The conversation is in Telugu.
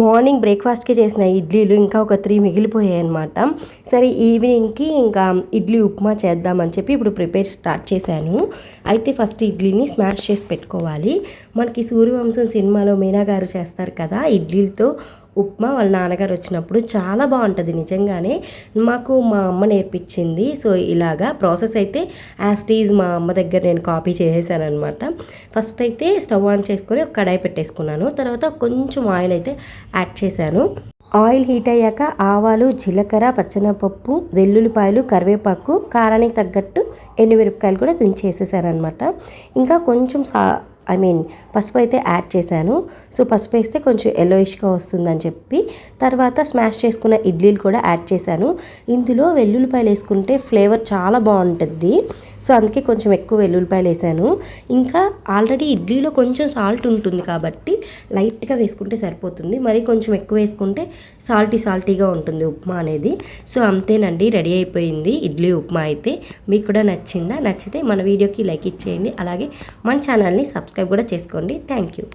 మార్నింగ్ బ్రేక్ఫాస్ట్కి చేసిన ఇడ్లీలు ఇంకా ఒక 3 మిగిలిపోయాయి అనమాట. సరే ఈవినింగ్కి ఇంకా ఇడ్లీ ఉప్మా చేద్దామని చెప్పి ఇప్పుడు స్టార్ట్ చేశాను. అయితే ఫస్ట్ ఇడ్లీని స్మాష్ చేసి పెట్టుకోవాలి. మనకి సూర్యవంశం సినిమాలో మీనా గారు చేస్తారు కదా ఇడ్లీలతో ఉప్మా, వాళ్ళ నాన్నగారు వచ్చినప్పుడు చాలా బాగుంటుంది నిజంగానే. మాకు మా అమ్మ నేర్పించింది. సో ఇలాగా ప్రాసెస్ అయితే యాజ్ మా అమ్మ దగ్గర నేను కాపీ చేసేసాను అనమాట. ఫస్ట్ అయితే స్టవ్ ఆన్ చేసుకొని ఒక కడాయి పెట్టేసుకున్నాను. తర్వాత కొంచెం ఆయిల్ అయితే యాడ్ చేశాను. ఆయిల్ హీట్ అయ్యాక ఆవాలు, జీలకర్ర, పచ్చెనపప్పు, వెల్లుల్లిపాయలు, కరివేపాకు, కారానికి తగ్గట్టు ఎండుమిరపకాయలు కూడా తుంచేసేసాను అనమాట. ఇంకా కొంచెం పసుపు అయితే యాడ్ చేశాను. సో పసుపు వేస్తే కొంచెం ఎల్లోయిష్గా వస్తుందని చెప్పి తర్వాత స్మాష్ చేసుకున్న ఇడ్లీలు కూడా యాడ్ చేశాను. ఇందులో వెల్లుల్లిపాయలు వేసుకుంటే ఫ్లేవర్ చాలా బాగుంటుంది. సో అందుకే కొంచెం ఎక్కువ వెల్లుల్లిపాయలు వేసాను. ఇంకా ఆల్రెడీ ఇడ్లీలో కొంచెం సాల్ట్ ఉంటుంది కాబట్టి లైట్గా వేసుకుంటే సరిపోతుంది. మరి కొంచెం ఎక్కువ వేసుకుంటే సాల్టీగా ఉంటుంది ఉప్మా అనేది. సో అంతేనండి, రెడీ అయిపోయింది ఇడ్లీ ఉప్మా అయితే. మీకు కూడా నచ్చిందా? నచ్చితే మన వీడియోకి లైక్ ఇచ్చేయండి. అలాగే మన ఛానల్ని సబ్స్క్రైబ్ కూడా చేసుకోండి. Thank you.